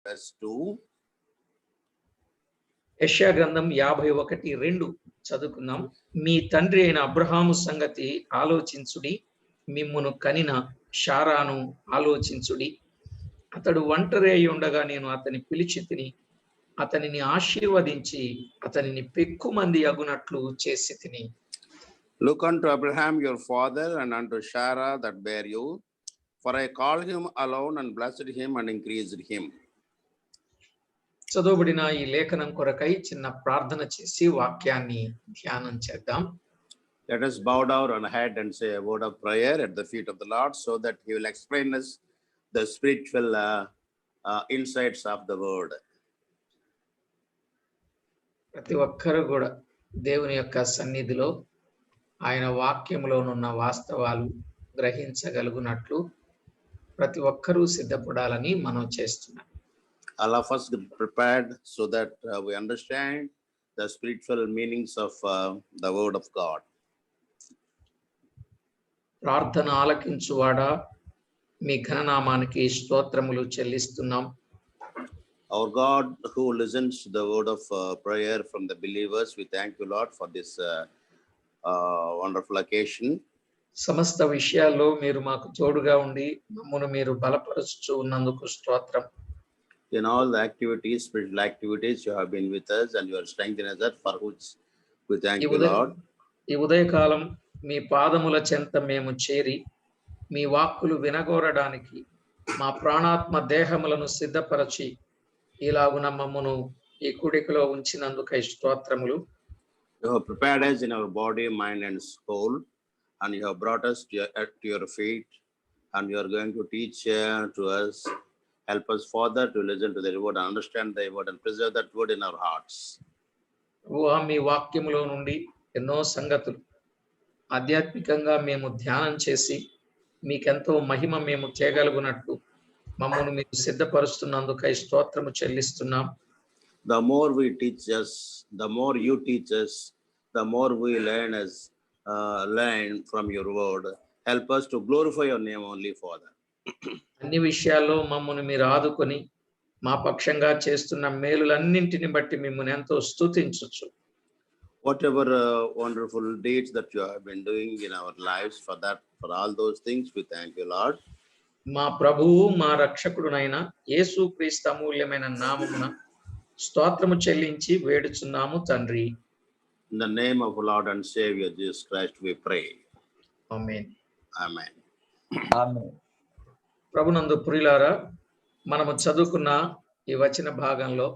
verse 2. యెషయా గ్రంథం 51:2 చదువుకుందాం. మీ తండ్రి అయిన అబ్రహాము సంగతి ఆలోచించుడి, మిమ్మును కనిన షారాను ఆలోచించుడి. అతడు ఒంటరి అయి ఉండగా నేను అతని పిలిచి తిని, అతనిని ఆశీర్వదించి అతనిని పెక్కుమంది అగునట్లు చేసి తిని. Look unto Abraham your father and unto Sarah that bare you, for I called him alone and blessed him and increased him. చదువుబడిన ఈ లేఖనం కొరకై చిన్న ప్రార్థన చేసి వాక్యాన్ని ధ్యానం చేద్దాం. Let us bow down our head and say a word of prayer at the feet of the Lord, so that he will explain us the spiritual insights of the word. ప్రతి ఒక్కరు కూడా దేవుని యొక్క సన్నిధిలో ఆయన వాక్యములోనున్న వాస్తవాలు గ్రహించగలుగునట్లు ప్రతి ఒక్కరూ సిద్ధపడాలని మనం చేస్తున్నాం. All of us prepared so that we understand the spiritual meanings of the word of God. ప్రార్థన ఆలకించువాడా, మీ ఘననామానికి స్తోత్రములు చెల్లిస్తున్నాం. Our God who listens to the word of prayer from the believers, we thank you, Lord, for this wonderful occasion. సమస్త విషయాల్లో మీరు మాకు తోడుగా ఉండి మమ్మను మీరు బలపరుచు ఉన్నందుకు స్తోత్రం. In all the activities, spiritual activities, you have been with us and you are strengthening us, for which we thank you, Lord. ఈ ఉదయకాలం మీ పాదముల చెంత మేము చేరి మీ వాక్కులు వినగోరడానికి మా ప్రాణాత్మ దేహములను సిద్ధపరచి ఇలాగున మమ్మను ఈ కుడికలో ఉంచినందుకై స్తోత్రములు. You have prepared us in our body, mind and soul, and you have brought us to your feet, and you are going to teach to us. Help us, Father, to listen to the word and understand the word and preserve that word in our hearts. మీ వాక్యములో నుండి ఎన్నో సంగతులు ఆధ్యాత్మికంగా మేము ధ్యానం చేసి మీకెంతో మహిమ మేము చేయగలుగునట్లు మమ్మల్ని మీరు సిద్ధపరుస్తున్నందుకై స్తోత్రము చెల్లిస్తున్నాం. The more we teach us, the more you teach us, the more we learn from your word. Help us to glorify your name only, Father. అన్ని విషయాల్లో మమ్మల్ని మీరు ఆదుకొని మా పక్షంగా చేస్తున్న మేలులన్నింటిని బట్టి మిమ్మల్ని ఎంతో స్తుతించొచ్చు. Whatever wonderful deeds that you have been doing in our lives, for all those things, we thank you, Lord. మా ప్రభువు మా రక్షకుడునైన యేసుక్రీస్తు అమూల్యమైన నామమున స్తోత్రము చెల్లించి వేడుచున్నాము తండ్రి. In the name of Lord and Savior Jesus Christ we pray. Amen. Amen. ఆమేన్. ప్రభునందు ప్రియులారా, మనము చదువుకున్న ఈ వచన భాగంలో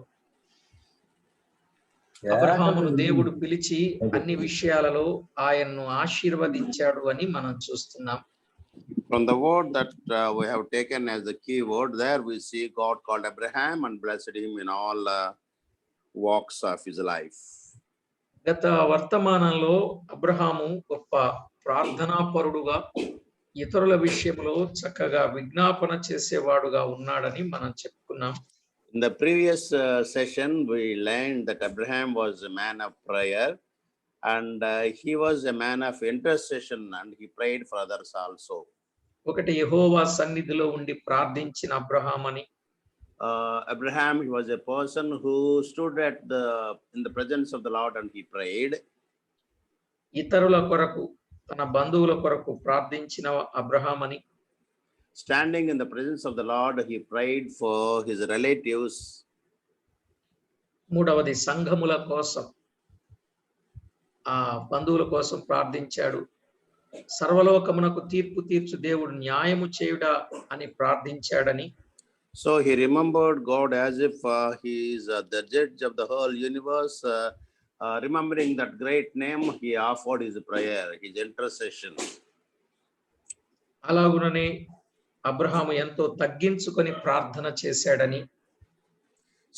అబ్రహామును దేవుడు పిలిచి అన్ని విషయాలలో ఆయన్ను ఆశీర్వదించాడు అని మనం చూస్తున్నాం. From the word that we have taken as the key word, there we see God called Abraham and blessed him in all walks of his life. గత వర్తమానంలో అబ్రహాము గొప్ప ప్రార్థనాపరుడుగా ఇతరుల విషయంలో చక్కగా విజ్ఞాపన చేసేవాడుగా ఉన్నాడని మనం చెప్పుకున్నాం. In the previous session, we learned that Abraham was a man of prayer and he was a man of intercession and he prayed for others also. ఒకటి యెహోవా సన్నిధిలో ఉండి ప్రార్థించిన అబ్రహాం అని. Abraham, he was a person who stood in the presence of the Lord and he prayed. ఇతరుల కొరకు, తన బంధువుల కొరకు ప్రార్థించిన అబ్రహాం అని. Standing in the presence of the Lord, he prayed for his relatives. మూడవది సంఘముల కోసం, ఆ బంధువుల కోసం ప్రార్థించాడు. సర్వలోకమునకు తీర్పు తీర్చు దేవుడు న్యాయము చేయుడా అని ప్రార్థించాడని. So he remembered God as if he is the judge of the whole universe. Remembering that great name, he offered his prayer, his intercession. అలాగుననే అబ్రహాము ఎంతో తగ్గించుకొని ప్రార్థన చేశాడని.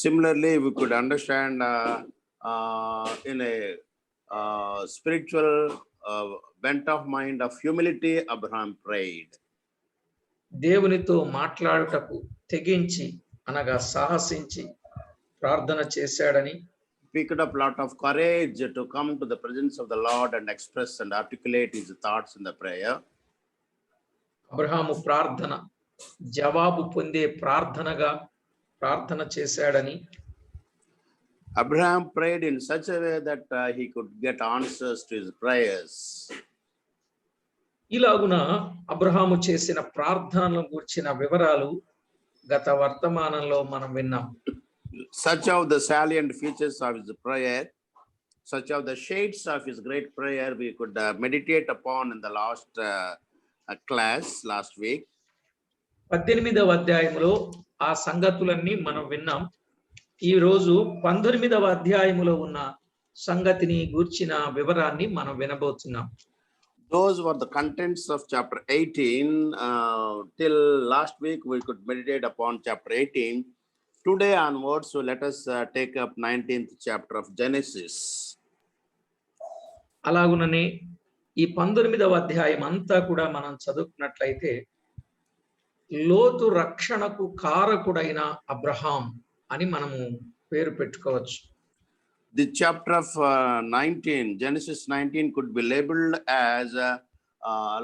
Similarly, we could understand in a spiritual bent of mind of humility, Abraham prayed. దేవునితో మాట్లాడుటకు తెగించి అనగా సాహసించి ప్రార్థన చేశాడని. Picked up a lot of courage to come to the presence of the Lord and express and articulate his thoughts in the prayer. Abraham ప్రార్థన జవాబు పొందే ప్రార్థనగా ప్రార్థన చేశాడని, Abraham prayed in such a way that he could get answers to his prayers. ఇలాగున అబ్రహాము చేసిన ప్రార్థనలను గూర్చిన వివరాలు గత వర్తమానంలో మనం విన్నాం. Such of the salient features of his prayer, such of the shades of his great prayer, we could meditate upon in the last class last week. 18వ అధ్యాయములో ఆ సంగతులన్నీ మనం విన్నాం. ఈ రోజు 19వ అధ్యాయములో ఉన్న సంగతిని గూర్చిన వివరాన్ని మనం వినబోతున్నాం. Those were the contents of chapter 18. Till last week, we could meditate upon chapter 18. Today onwards, so let us take up 19th chapter of Genesis. అలాగుననే ఈ 19వ అధ్యాయం అంతా కూడా మనం చదువుకున్నట్లయితే లోతు రక్షణకు కారకుడైన అబ్రహాం అని మనము పేరు పెట్టుకోవచ్చు. The chapter of 19, Genesis 19, could be labeled as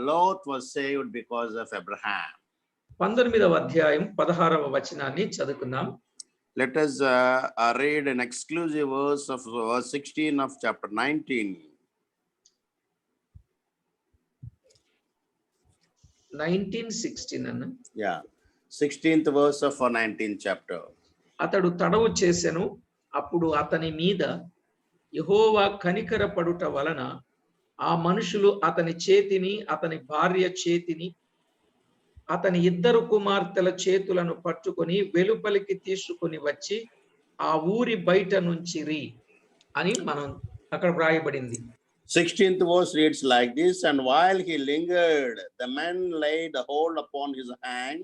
Lot was saved because of Abraham. 19వ అధ్యాయం 16వ వచనాన్ని చదువుకుందాం. Let us read an exclusive verse of verse 16 of chapter 19. 19:16 అన్న. Yeah, 16th verse of 19th chapter. అతడు తడవు చేసెను, అప్పుడు అతని మీద యెహోవా కనికరపడుట వలన ఆ మనుషులు అతని చేతిని, అతని భార్య చేతిని, అతని ఇద్దరు కుమార్తెల చేతులను పట్టుకొని వెలుపలికి తీసుకొని వచ్చి ఆ ఊరి బయట నుంచిరి అని మనం అక్కడ వ్రాయబడింది. 16th verse reads like this, and while he lingered, the men laid hold upon his hand,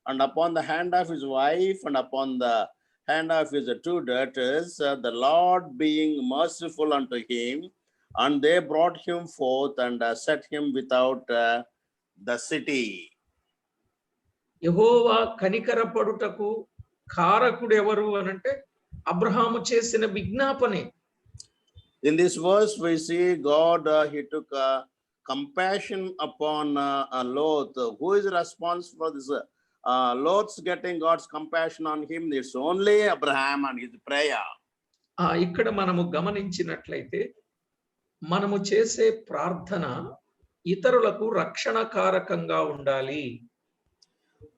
and upon the hand of his wife, and upon the hand of his two daughters, the Lord being merciful unto him, and they brought him forth and set him without the city. యెహోవా కనికరపడుటకు కారకుడు ఎవరు అనంటే అబ్రహాము చేసిన విజ్ఞాపనే. In this verse, we see God, he took compassion upon Lot. Who is responsible for this? Lot's getting God's compassion on him. It's only Abraham and his prayer. ఇక్కడ మనము గమనించినట్లయితే మనము చేసే ప్రార్థన ఇతరులకు రక్షణకారకంగా ఉండాలి.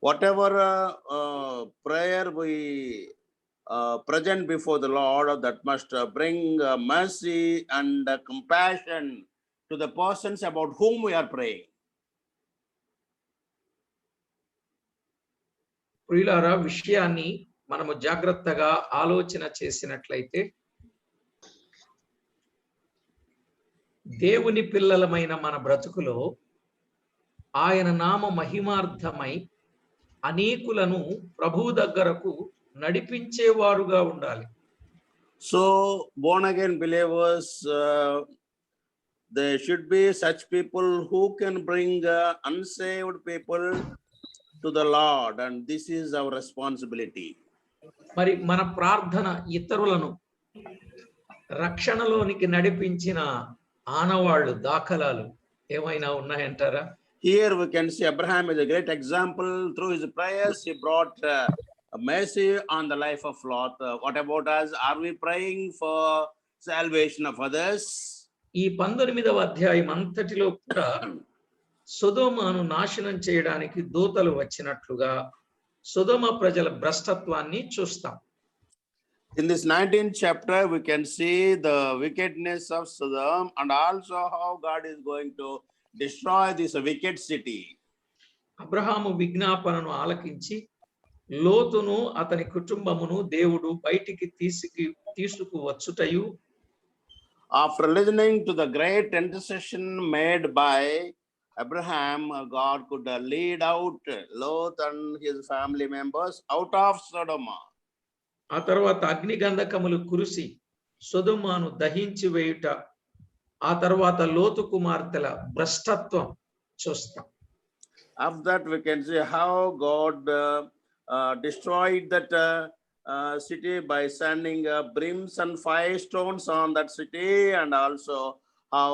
Whatever prayer we present before the Lord, that must bring mercy and compassion to the persons about whom we are praying. ప్రియులారా, విషయాన్ని మనము జాగ్రత్తగా ఆలోచన చేసినట్లయితే దేవుని పిల్లలమైన మన బ్రతుకులో ఆయన నామ మహిమార్థమై అనేకులను ప్రభువు దగ్గరకు నడిపించేవారుగా ఉండాలి. So born again believers, there should be such people who can bring unsaved people to the Lord, and this is our responsibility. మరి మన ప్రార్థన ఇతరులను రక్షణలోనికి నడిపించిన ఆనవాళ్ళు, దాఖలాలు ఏమైనా ఉన్నాయంటారా? Here we can see Abraham is a great example. Through his prayers, he brought mercy on the life of Lot. What about us? Are we praying for salvation of others? ఈ 19వ అధ్యాయం అంతటిలో కూడా సొదొమను నాశనం చేయడానికి దూతలు వచ్చినట్లుగా సొదొమ ప్రజల భ్రష్టత్వాన్ని చూస్తాం. In this 19th chapter, we can see the wickedness of Sodom and also how God is going to destroy this wicked city. Abraham విజ్ఞాపనను ఆలకించి లోతును అతని కుటుంబమును దేవుడు బయటికి తీసుకువచ్చుటయు, After listening to the great intercession made by Abraham, God could lead out Lot and his family members out of Sodom. ఆ తర్వాత అగ్ని గంధకములు కురిసి సొదొమను దహించి వేయుట, ఆ తర్వాత లోతు కుమార్తెల భ్రష్టత్వం చూస్తాం. After that, we can see how God destroyed that city by sending brims and firestones on that city, and also how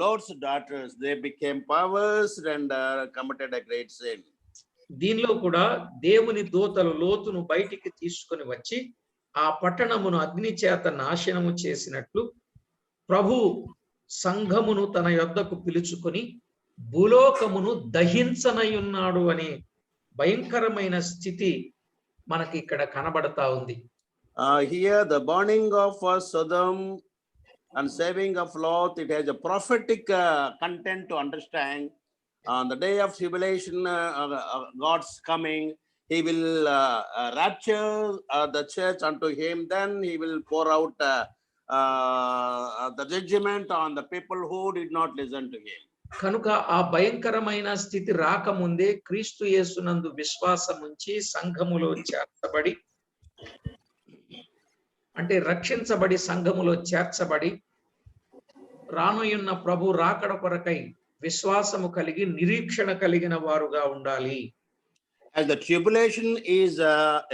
Lot's daughters, they became perverse and committed a great sin. దీనిలో కూడా దేవుని దూతలు లోతును బయటికి తీసుకొని వచ్చి ఆ పట్టణమును అగ్ని చేత నాశనము చేసినట్లు ప్రభు సంఘమును తన యొద్దకు పిలుచుకొని భూలోకమును దహించనయున్నాడు అనే భయంకరమైన స్థితి మనకి ఇక్కడ కనబడతా ఉంది. Here the burning of Sodom and saving of Lot, it has a prophetic content to understand. On the day of tribulation, God's coming, he will rapture the church unto him, then he will pour out the judgment on the people who did not listen to him. కనుక ఆ భయంకరమైన స్థితి రాకముందే క్రీస్తు యేసునందు విశ్వాసం ఉంచి సంఘములో చేర్చబడి, అంటే రక్షించబడి సంఘములో చేర్చబడి రానున్న ప్రభు రాకడ కొరకై విశ్వాసము కలిగి నిరీక్షణ కలిగిన వారుగా ఉండాలి. As the tribulation is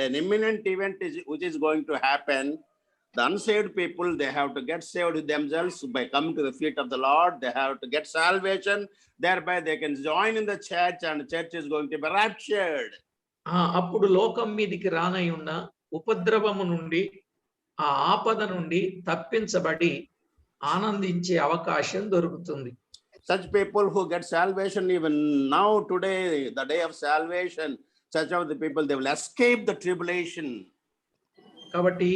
an imminent event which is going to happen, the unsaved people, they have to get saved themselves by coming to the feet of the Lord. They have to get salvation. Thereby they can join in the church and the church is going to be raptured. అప్పుడు లోకం మీదికి రానై ఉన్న ఉపద్రవము నుండి, ఆ ఆపద నుండి తప్పించబడి ఆనందించే అవకాశం దొరుకుతుంది. Such people who get salvation even now, today, the day of salvation, such of the people, they will escape the tribulation. కాబట్టి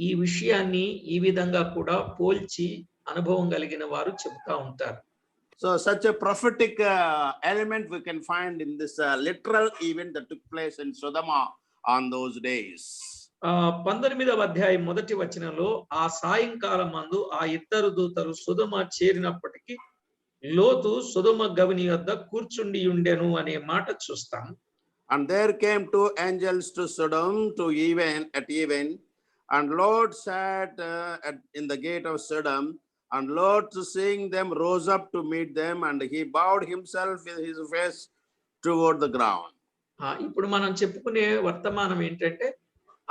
ఈ విషయాన్ని ఈ విధంగా కూడా పోల్చి అనుభవం కలిగిన వారు చెబుతా ఉంటారు. So such a prophetic element we can find in this literal event that took place in Sodoma on those days. 19వ అధ్యాయం మొదటి వచనంలో ఆ సాయంకాలం మందు ఆ ఇద్దరు దూతలు సొదొమ చేరినప్పటికీ లోతు సొదొమ గవిని వద్ద కూర్చుండి ఉండెను అనే మాట చూస్తాం. And there came two angels to Sodom at even, and Lot sat in the gate of Sodom, and Lot, seeing them, rose up to meet them, and he bowed himself with his face toward the ground. ఇప్పుడు మనం చెప్పుకునే వర్తమానం ఏంటంటే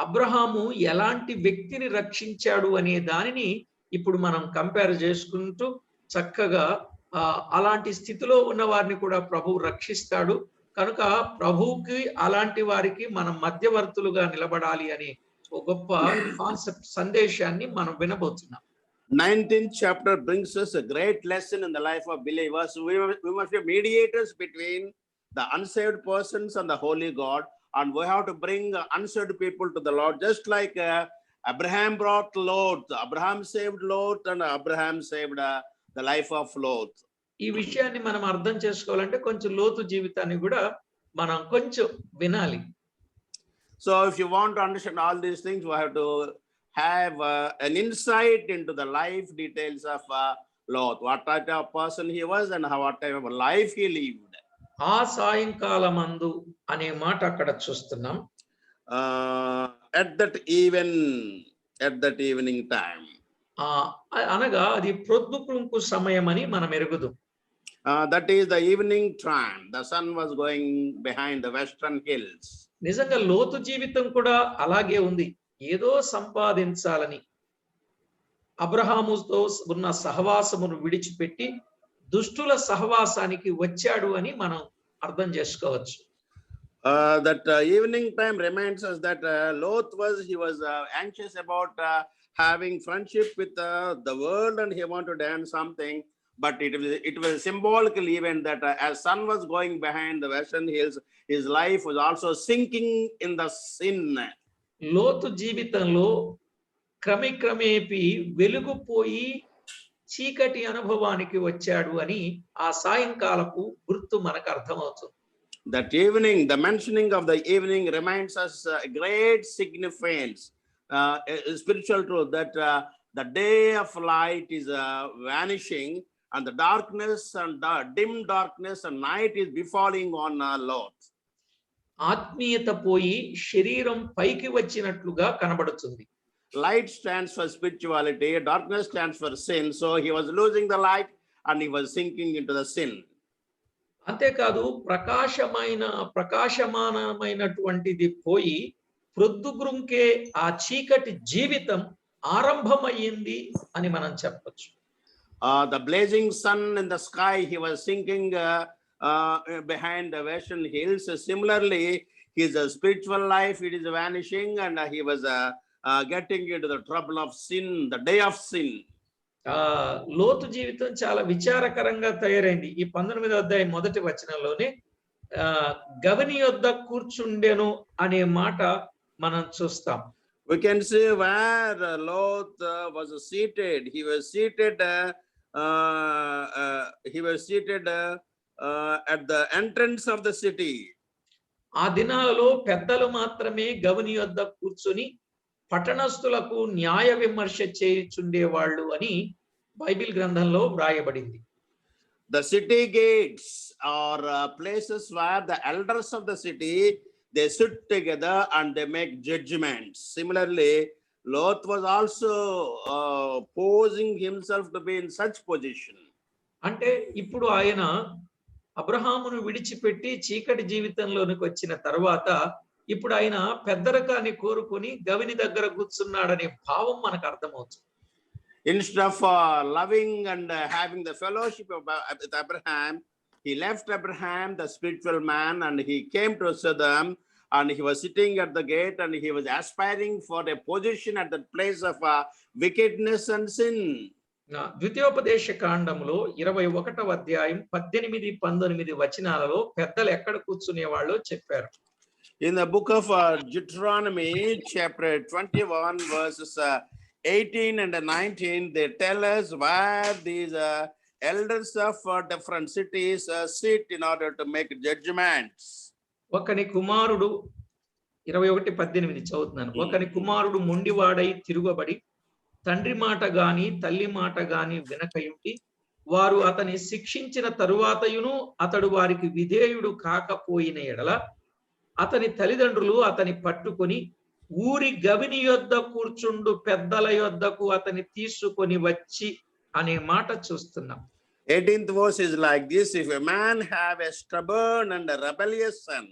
అబ్రహాము ఎలాంటి వ్యక్తిని రక్షించాడు అనే దానిని ఇప్పుడు మనం కంపేర్ చేసుకుంటూ చక్కగా అలాంటి స్థితిలో ఉన్న వారిని కూడా ప్రభువు రక్షిస్తాడు. కనుక ప్రభువుకి అలాంటి వారికి మనం మధ్యవర్తులుగా నిలబడాలి అనే ఒక గొప్ప కాన్సెప్ట్ సందేశాన్ని మనం వినబోతున్నాం. 19th chapter brings us a great lesson in the life of believers. We must be mediators between the unsaved persons and the holy God, and we have to bring unsaved people to the Lord, just like Abraham brought Lot. Abraham saved Lot, and Abraham saved the life of Lot. ఈ విషయాన్ని మనం అర్థం చేసుకోవాలంటే కొంచెం లోతు జీవితాన్ని కూడా మనం కొంచెం వినాలి. So if you want to understand all these things, we have to have an insight into the life details of Lot, what type of person he was and what type of life he lived. ఆ సాయంకాలమందు అనే మాట అక్కడ చూస్తున్నాం. At that evening time. అనగా అది ప్రొద్దుకృంకు సమయం అని మనం ఎరుగుదు. That is the evening time. The sun was going behind the western hills. నిజంగా లోతు జీవితం కూడా అలాగే ఉంది. ఏదో సంపాదించాలని అబ్రహాముతో ఉన్న సహవాసమును విడిచిపెట్టి దుష్టుల సహవాసానికి వచ్చాడు అని మనం అర్థం చేసుకోవచ్చు. That evening time reminds us that Lot was anxious about having friendship with the world, and he wanted to earn something. But it was a symbolical event that as sun was going behind the western hills, his life was also sinking in the sin. లోతు జీవితంలో క్రమేపీ వెలుగుపోయి చీకటి అనుభవానికి వచ్చాడు అని ఆ సాయంకాలపు గుర్తు మనకు అర్థమవుతుంది. That evening, the mentioning of the evening reminds us a great significance, a spiritual truth that the day of light is vanishing, and the darkness and the dim darkness and night is befalling on Lot. ఆత్మీయత పోయి శరీరం పైకి వచ్చినట్లుగా కనబడుతుంది. Light stands for spirituality, darkness stands for sin. So he was losing the light and he was sinking into the sin. అంతేకాదు ప్రకాశమానమైనటువంటిది పోయి ప్రొద్దుగుంకే ఆ చీకటి జీవితం ఆరంభమయ్యింది అని మనం చెప్పొచ్చు. The blazing sun in the sky, he was sinking behind the Western hills. Similarly, his spiritual life, it is vanishing, and he was getting into the trouble of sin, the day of sin. లోతు జీవితం చాలా విచారకరంగా తయారైంది. ఈ 19వ అధ్యాయం మొదటి వచనంలోనే గవని యొద్ద కూర్చుండెను అనే మాట మనం చూస్తాం. We can see where Lot was seated. He was seated at the entrance of the city. ఆ దినాలలో పెద్దలు మాత్రమే గవని యొద్ద కూర్చొని పట్టణస్థులకు న్యాయ విమర్శ చేయుచుండేవాళ్ళు అని బైబిల్ గ్రంథంలో వ్రాయబడింది. The city gates are places where the elders of the city, they sit together and they make judgments. Similarly, Lot was also posing himself to be in such position. అంటే ఇప్పుడు ఆయన అబ్రహామును విడిచిపెట్టి చీకటి జీవితంలోనికి వచ్చిన తర్వాత ఇప్పుడు ఆయన పెద్దరికాన్ని కోరుకొని గవిని దగ్గర కూర్చున్నాడనే భావం మనకు అర్థమవుతుంది. Instead of loving and having the fellowship with Abraham, he left Abraham, the spiritual man, and he came to Sodom, and he was sitting at the gate, and he was aspiring for a position at the place of wickedness and sin. ద్వితీయోపదేశ కాండంలో 21వ అధ్యాయం 18-19 వచనాలలో పెద్దలు ఎక్కడ కూర్చునేవాళ్ళో చెప్పారు. In the book of Deuteronomy, chapter 21, verses 18 and 19, they tell us where these elders of different cities sit in order to make judgments. ఒకని కుమారుడు 21:18 చదువుతున్నాను. ఒకని కుమారుడు మొండివాడై తిరుగబడి తండ్రి మాట గాని తల్లి మాట గాని వినకయుంటి వారు అతని శిక్షించిన తరువాతయును అతడు వారికి విధేయుడు కాకపోయిన ఎడల అతని తల్లిదండ్రులు అతని పట్టుకొని ఊరి గవిని యొద్ద కూర్చుండు పెద్దల యొద్దకు అతని తీసుకొని వచ్చి అనే మాట చూస్తున్నాం. 18th verse is like this: if a man have a stubborn and a rebellious son,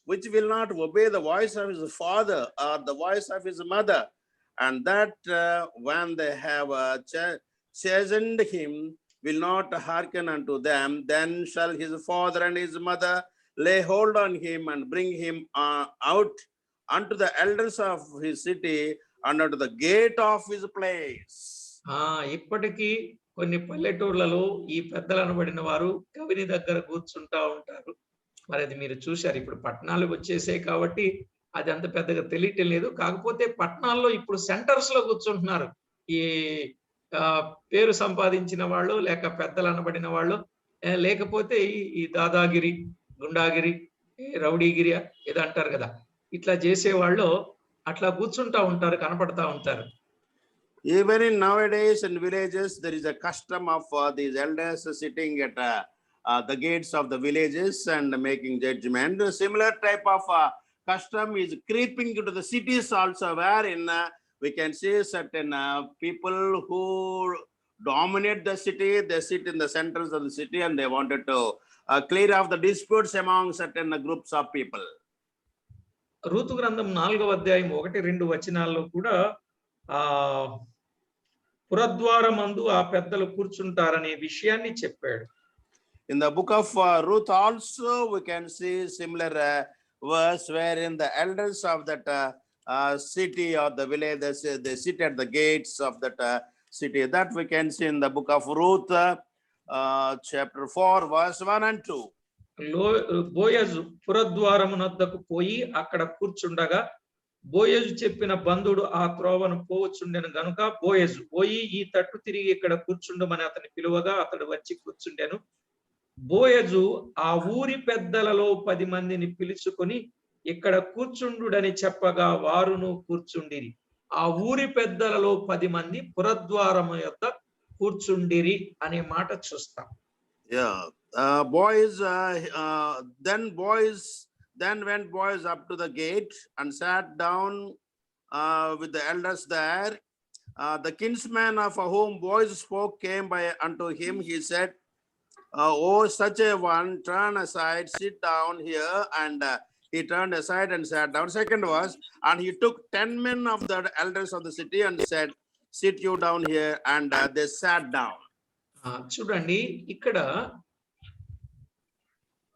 which will not obey the voice of his father or the voice of his mother, and that when they have chastened him will not hearken unto them, then shall his father and his mother lay hold on him and bring him out unto the elders of his city and unto the gate of his place. ఇప్పటికీ కొన్ని పల్లెటూర్లలో ఈ పెద్దలు అనబడిన వారు గవిని దగ్గర కూర్చుంటా ఉంటారు. మరి అది మీరు చూశారు. ఇప్పుడు పట్టణాలకు వచ్చేసాయి కాబట్టి అది అంత పెద్దగా తెలియటం లేదు. కాకపోతే పట్టణాల్లో ఇప్పుడు సెంటర్స్ లో కూర్చుంటున్నారు. ఈ పేరు సంపాదించిన వాళ్ళు, లేక పెద్దలు అనబడిన వాళ్ళు, లేకపోతే ఈ దాదాగిరి, గుండాగిరి, రౌడీగిరి ఏదో అంటారు కదా, ఇట్లా చేసేవాళ్ళు అట్లా కూర్చుంటా ఉంటారు, కనపడతా ఉంటారు. Even in nowadays in villages, there is a custom of these elders sitting at the gates of the villages and making judgment. A similar type of custom is creeping into the cities also, wherein we can see certain people who dominate the city. They sit in the centers of the city and they wanted to clear off the disputes among certain groups of people. Ruth గ్రంథం 4వ అధ్యాయం 1-2 వచనాల్లో కూడా పురద్వారమందు ఆ పెద్దలు కూర్చుంటారనే విషయాన్ని చెప్పాడు. In the book of Ruth also we can see similar verse wherein the elders of that city or the village, they sit at the gates of that city. That we can see in the book of Ruth chapter 4 verse 1 and 2. Boaz పురద్వారమునొద్దకు పోయి అక్కడ కూర్చుండగా బోయజు చెప్పిన బంధుడు ఆ త్రోవను పోవచ్చుండెను గనుక బోయజు పోయి ఈ తట్టు తిరిగి ఇక్కడ కూర్చుండమని అతని పిలువగా అతడు వచ్చి కూర్చుండెను. బోయజు ఆ ఊరి పెద్దలలో 10 మందిని పిలుచుకొని ఇక్కడ కూర్చుండుడని చెప్పగా వారును కూర్చుండిరి. ఆ ఊరి పెద్దలలో 10 మంది పురద్వారము యొద్ద కూర్చుండిరి అనే మాట చూస్తాం. Then went boys up to the gate and sat down with the elders there. The kinsman of whom boys spoke came by unto him. He said, "Oh, such a one, turn aside, sit down here." And he turned aside and sat down. Second verse, and he took 10 men of the elders of the city and said, "Sit you down here." And they sat down. చూడండి, ఇక్కడ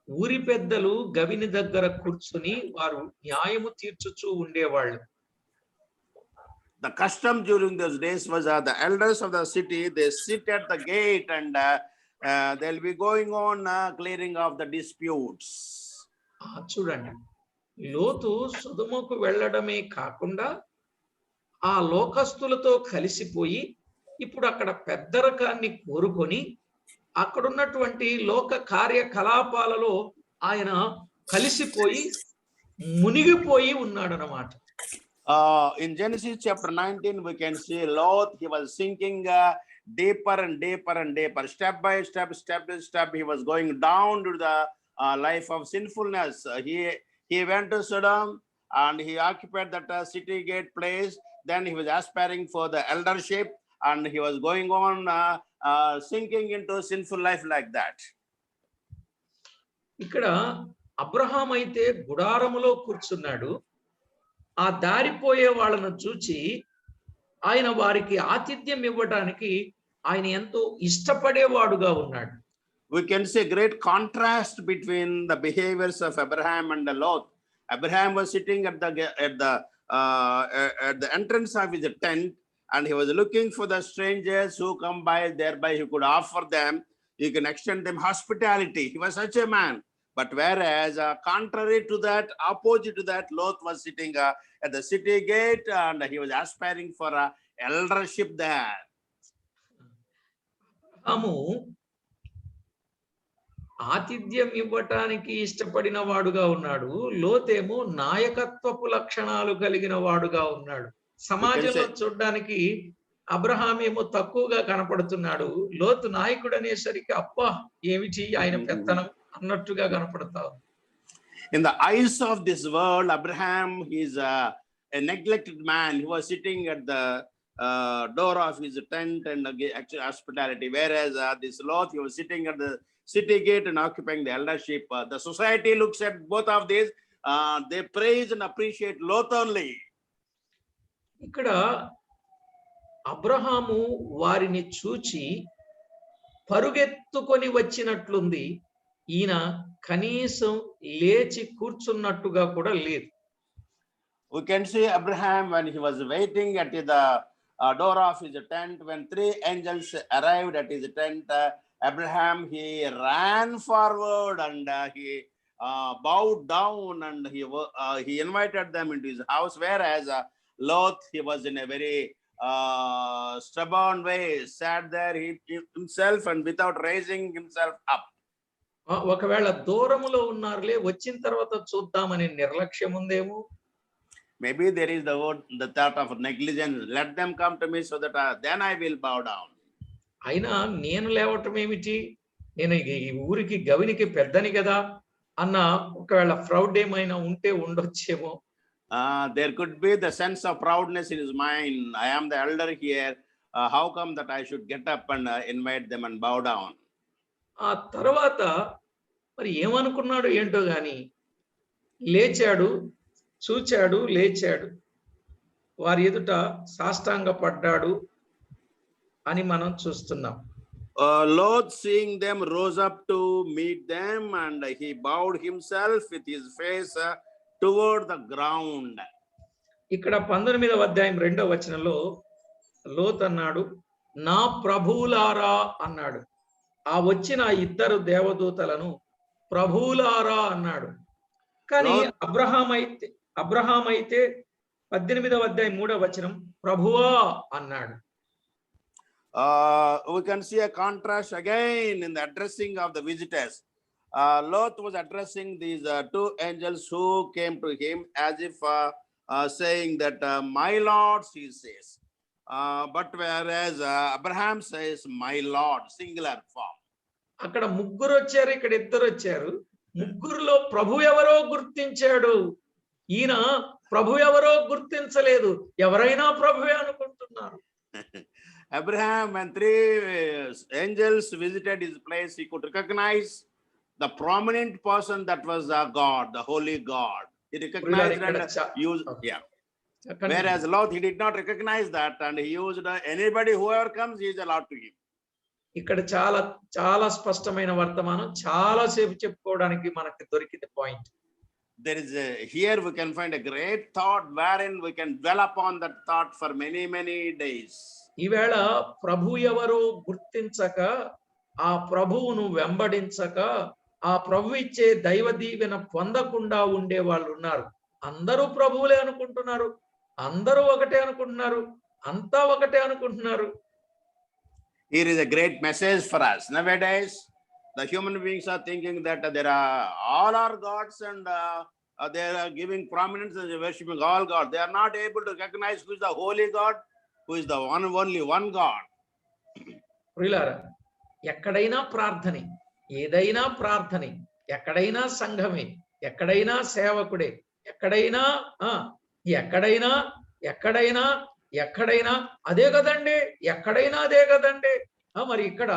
ఊరి పెద్దలు గవిని దగ్గర కూర్చుని వారు న్యాయము తీర్చుచూ ఉండేవాళ్ళు. The custom during those days was the elders of the city, they sit at the gate and they'll be going on clearing of the disputes. చూడండి, లోతు సొదొమకు వెళ్ళడమే కాకుండా ఆ లోకస్తులతో కలిసిపోయి ఇప్పుడు అక్కడ పెద్దరకాన్ని కోరుకొని అక్కడున్నటువంటి లోక కార్యకలాపాలలో ఆయన కలిసిపోయి మునిగిపోయి ఉన్నాడనమాట. In Genesis chapter 19, we can see Lot, he was sinking deeper and deeper and deeper. Step by step, he was going down to the life of sinfulness. He went to Sodom and he occupied that city gate place. Then he was aspiring for the eldership and he was going on sinking into sinful life like that. ఇక్కడ Abraham అయితే గుడారములో కూర్చున్నాడు. ఆ దారిపోయే వాళ్ళను చూచి ఆయన వారికి ఆతిథ్యం ఇవ్వడానికి ఆయన ఎంతో ఇష్టపడేవాడుగా ఉన్నాడు. We can see great contrast between the behaviors of Abraham and Lot. Abraham was sitting at the entrance of his tent and he was looking for the strangers who come by, thereby he could offer them, he can extend them hospitality. He was such a man. But whereas contrary to that, opposite to that, Lot was sitting at the city gate and he was aspiring for eldership there. ఆతిథ్యం ఇవ్వటానికి ఇష్టపడిన వాడుగా ఉన్నాడు. లోతేమో నాయకత్వపు లక్షణాలు కలిగిన వాడుగా ఉన్నాడు. సమాజంలో చూడడానికి అబ్రహాం ఏమో తక్కువగా కనపడుతున్నాడు. లోతు నాయకుడు అనేసరికి అబ్బా ఏమిటి ఆయన పెత్తనం అన్నట్టుగా కనపడతావు. In the eyes of this world, Abraham is a neglected man. He was sitting at the door of his tent and actually hospitality, whereas this Lot, he was sitting at the city gate and occupying the eldership. The society looks at both of these, they praise and appreciate Lot only. ఇక్కడ అబ్రహాము వారిని చూచి పరుగెత్తుకొని వచ్చినట్లుంది. ఈయన కనీసం లేచి కూర్చున్నట్టుగా కూడా లేదు. We can see Abraham when he was waiting at the door of his tent, when 3 angels arrived at his tent, Abraham, he ran forward and he bowed down and he invited them into his house, whereas Lot, he was in a very stubborn way, sat there himself and without raising himself up. ఒకవేళ దూరములో ఉన్నారులే, వచ్చిన తర్వాత చూద్దామనే నిర్లక్ష్యం ఉందేమో. Maybe there is the thought of negligence. Let them come to me so that then I will bow down. అయినా నేను లేవటం ఏమిటి, నేను ఈ ఊరికి గవినికి పెద్దని కదా అన్న ఒకవేళ ప్రౌడ్ ఏమైనా ఉంటే ఉండొచ్చేమో. There could be the sense of proudness in his mind. I am the elder here. How come that I should get up and invite them and bow down? ఆ తర్వాత మరి ఏమనుకున్నాడు ఏంటో గాని లేచాడు, చూచాడు, లేచాడు, వారి ఎదుట సాష్టాంగ పడ్డాడు అని మనం చూస్తున్నాం. Lot, seeing them, rose up to meet them and he bowed himself with his face toward the ground. ఇక్కడ 19వ అధ్యాయం 2వ వచనంలో లోత్ అన్నాడు, నా ప్రభువులారా అన్నాడు. ఆ వచ్చిన 2 దేవదూతలను ప్రభువులారా అన్నాడు. కానీ అబ్రహాం అయితే 18వ అధ్యాయం 3వ వచనం ప్రభువా అన్నాడు. We can see a contrast again in the addressing of the visitors. Lot was addressing these 2 angels who came to him as if saying that my lords, he says. But whereas Abraham says my lord, singular form. అక్కడ 3 వచ్చారు, ఇక్కడ 2 వచ్చారు. 3లో ప్రభు ఎవరో గుర్తించాడు, ఈయన ప్రభు ఎవరో గుర్తించలేదు. ఎవరైనా ప్రభువే అనుకుంటున్నారు. Abraham, when 3 angels visited his place, he could recognize the prominent person that was God, the holy God. He recognized and used, yeah. Whereas Lot, he did not recognize that and he used anybody, whoever comes, he is allowed to him. ఇక్కడ చాలా చాలా స్పష్టమైన వర్తమానం, చాలా సేపు చెప్పుకోవడానికి మనకి దొరికింది point. There is here we can find a great thought wherein we can dwell upon that thought for many, many days. ఈవేళ ప్రభు ఎవరో గుర్తించక, ఆ ప్రభువును వెంబడించక, ఆ ప్రభు ఇచ్చే దైవ దీవెన పొందకుండా ఉండే వాళ్ళు ఉన్నారు. అందరూ ప్రభువులే అనుకుంటున్నారు, అందరూ ఒకటే అనుకుంటున్నారు, అంతా ఒకటే అనుకుంటున్నారు. Here is a great message for us. Nowadays, the human beings are thinking that there are all are gods and they are giving prominence and worshiping all gods. They are not able to recognize who is the holy God, who is the only one God. ప్రియులారా, ఎక్కడైనా ప్రార్థనే, ఏదైనా ప్రార్థనే, ఎక్కడైనా సంఘమే, ఎక్కడైనా సేవకుడే, ఎక్కడైనా ఎక్కడైనా ఎక్కడైనా ఎక్కడైనా అదే కదండి, ఎక్కడైనా అదే కదండి. మరి ఇక్కడ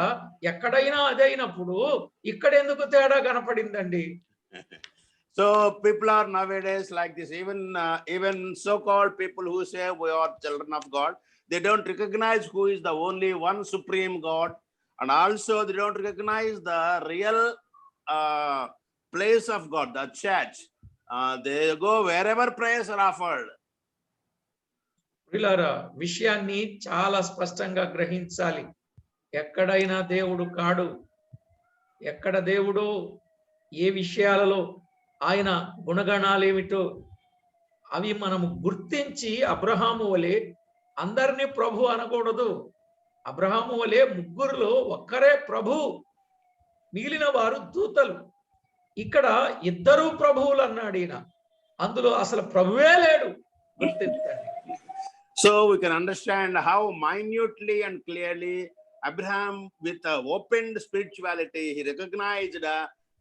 ఎక్కడైనా అదే అయినప్పుడు ఇక్కడ ఎందుకు తేడా కనపడిందండి? So people are nowadays like this. Even so-called people who say we are children of God, they don't recognize who is the only one supreme God, and also they don't recognize the real place of God, the church. They go wherever prayers are offered. ప్రియులారా, విషయాన్ని చాలా స్పష్టంగా గ్రహించాలి. ఎక్కడైనా దేవుడు కాడు. ఎక్కడ దేవుడు, ఏ విషయాలలో ఆయన గుణగణాలేమిటో అవి మనము గుర్తించి అబ్రహాము వలె అందరినీ ప్రభు అనకూడదు. అబ్రహాము వలె ముగ్గురులో ఒక్కరే ప్రభు, మిగిలిన వారు దూతలు. ఇక్కడ ఇద్దరు ప్రభువులు అన్నాడు ఈయన, అందులో అసలు ప్రభువే లేడు. గుర్తించండి. So we can understand how minutely and clearly Abraham, with opened spirituality, he recognized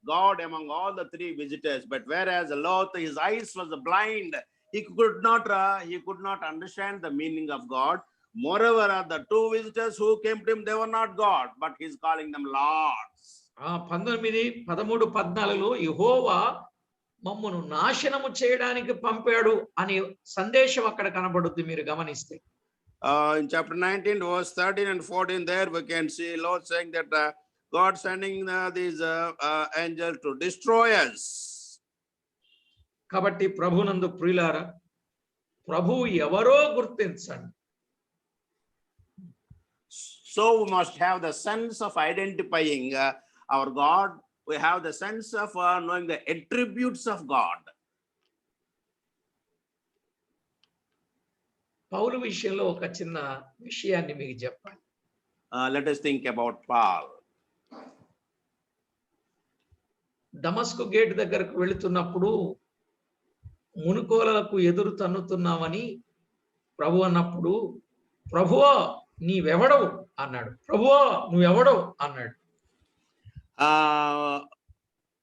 God among all the three visitors. But whereas Lot, his eyes was blind, he could not understand the meaning of God. Moreover, the two visitors who came to him, they were not God, but he's calling them lords. 19, 13, 14లో యెహోవా మమ్మను నాశనము చేయడానికి పంపాడు అనే సందేశం అక్కడ కనబడుద్ది, మీరు గమనిస్తే. In chapter 19, verse 13 and 14, there we can see Lord saying that God sending these angels to destroy us. కాబట్టి ప్రభునందు ప్రియులారా, ప్రభు ఎవరో గుర్తించండి. So we must have the sense of identifying our God. We have the sense of knowing the attributes of God. పౌలు విషయంలో ఒక చిన్న విషయాన్ని మీకు చెప్పాలి. Let us think about Paul. దమస్కు గేట్ దగ్గరకు వెళుతున్నప్పుడు మునుకోలకు ఎదురు తన్నుతున్నామని ప్రభు అన్నప్పుడు, ప్రభువా నీవెవడవు అన్నాడు. ప్రభువా నువ్వెవడవు అన్నాడు.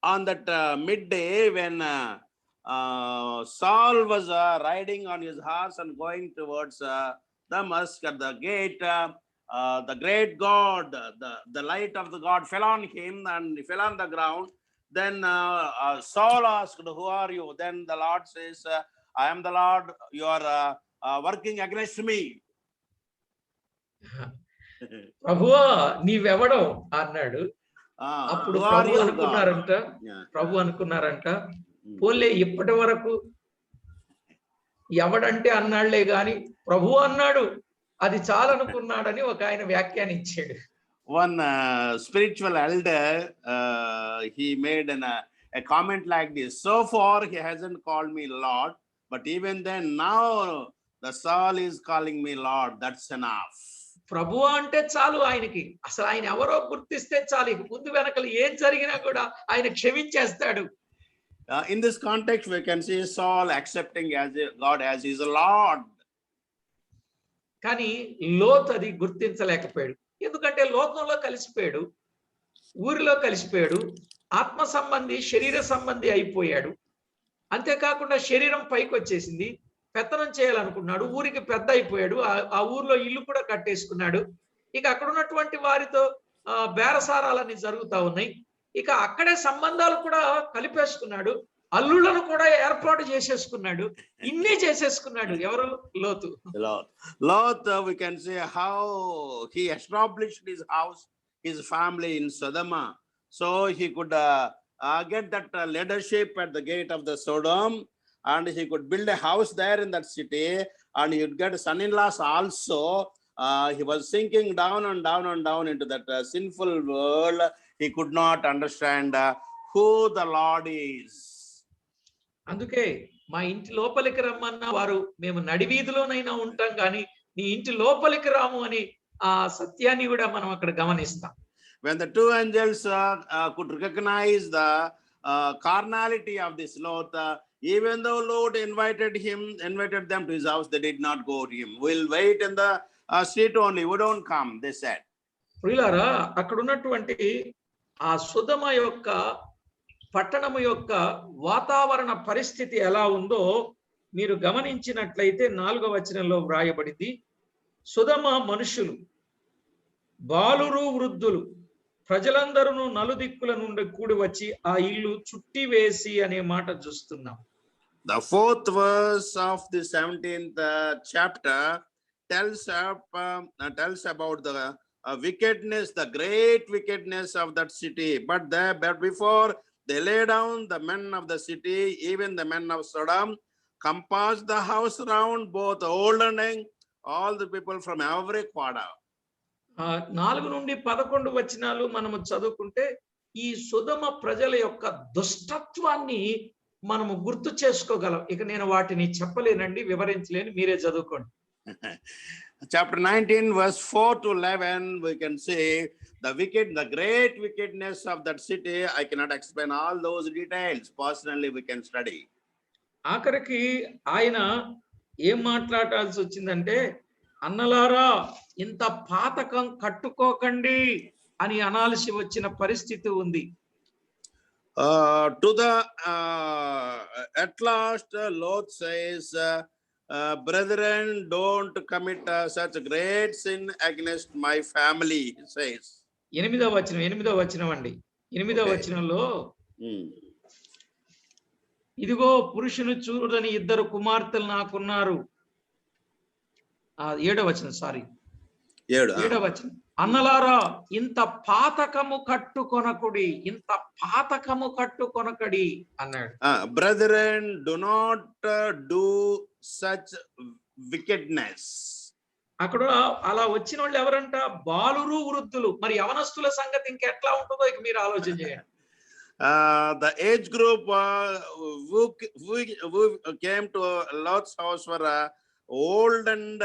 On that midday when Saul was riding on his horse and going towards Damascus, at the gate, the great God, the light of the God fell on him and he fell on the ground. Then Saul asked, who are you? Then the Lord says, I am the Lord, you are working against me. ప్రభువా నీవెవడవు అన్నాడు. అప్పుడు ప్రభు అనుకున్నారంట, పోలే ఇప్పటి వరకు ఎవడంటే అన్నాళ్లే గాని ప్రభు అన్నాడు, అది చాలనుకున్నాడని ఒక ఆయన వ్యాఖ్యానించాడు. One spiritual elder, he made a comment like this: so far he hasn't called me Lord, but even then now the Saul is calling me Lord. That's enough. ప్రభు అంటే చాలు ఆయనకి. అసలు ఆయన ఎవరో గుర్తిస్తే చాలు, ముందు వెనకలు ఏం జరిగినా కూడా ఆయన క్షమించేస్తాడు. In this context, we can see Saul accepting God as his Lord. కానీ లోతు అది గుర్తించలేకపోయాడు. ఎందుకంటే లోకంలో కలిసిపోయాడు, ఊరిలో కలిసిపోయాడు, ఆత్మ సంబంధి శరీర సంబంధి అయిపోయాడు. అంతేకాకుండా శరీరం పైకి వచ్చేసింది, పెత్తనం చేయాలనుకున్నాడు, ఊరికి పెద్ద అయిపోయాడు, ఆ ఊర్లో ఇల్లు కూడా కట్టేసుకున్నాడు. ఇక అక్కడ ఉన్నటువంటి వారితో బేరసారాలన్నీ జరుగుతూ ఉన్నాయి. ఇక అక్కడే సంబంధాలు కూడా కలిపేసుకున్నాడు, అల్లులను కూడా ఏర్పాటు చేసేసుకున్నాడు, ఇన్ని చేసేసుకున్నాడు. ఎవరు? లోతు. Lot we can say how he established his house, his family in Sodom. So he could get that leadership at the gate of the Sodom, and he could build a house there in that city, and he would get son-in-laws also. He was sinking down and down and down into that sinful world. He could not understand who the Lord is. అందుకే మా ఇంటి లోపలికి రమ్మన్న వారు మేము నడివీధిలోనైనా ఉంటాం కానీ నీ ఇంటి లోపలికి రాము అని ఆ సత్యాన్ని కూడా మనం అక్కడ గమనిస్తాం. When the two angels could recognize the carnality of this Lot, even though Lot invited them to his house, they did not go to him. We'll wait in the street only, we don't come, they said. ప్రియులారా, అక్కడ ఉన్నటువంటి ఆ సొదొమ యొక్క పట్టణము యొక్క వాతావరణ పరిస్థితి ఎలా ఉందో మీరు గమనించినట్లయితే 4వ వచనంలో వ్రాయబడింది. సొదొమ మనుషులు, బాలురు, వృద్ధులు, ప్రజలందరూ నలుదిక్కుల నుండి కూడి వచ్చి ఆ ఇల్లు చుట్టివేసి అనే మాట చూస్తున్నాం. The 4th verse of the 17th chapter tells about the wickedness, the great wickedness of that city. But before they lay down, the men of the city, even the men of Sodom, compassed the house round, both old and young, all the people from every quarter. 4 నుండి 11 వచనాలు మనము చదువుకుంటే ఈ సొదొమ ప్రజల యొక్క దుష్టత్వాన్ని మనము గుర్తు చేసుకోగలం. ఇక నేను వాటిని చెప్పలేనండి, వివరించలేను, మీరే చదువుకోండి. Chapter 19 verse 4 to 11, we can see the great wickedness of that city. I cannot explain all those details. Personally, we can study. ఆఖరికి ఆయన ఏం మాట్లాడాల్సి వచ్చిందంటే, అన్నలారా ఇంత పాతకం కట్టుకోకండి అని అనాల్సి వచ్చిన పరిస్థితి ఉంది. At last, Lot says, brethren, don't commit such great sin against my family, he says. 8వ వచనం అండి. 8వ వచనంలో ఇదిగో పురుషుని చూడని 2 కుమార్తెలు నాకున్నారు. 7వ వచనం, సారీ, 7వ వచనం, అన్నలారా ఇంత పాతకము కట్టుకొనకుడి, ఇంత పాతకము కట్టుకొనకడి అన్నాడు. Brethren, do not do such wickedness. అక్కడ అలా వచ్చిన వాళ్ళు ఎవరంట? బాలురు, వృద్ధులు. మరి యవనస్తుల సంగతి ఇంకెట్లా ఉంటుందో ఇక మీరు ఆలోచన చేయండి. The age group who came to Lot's house were old and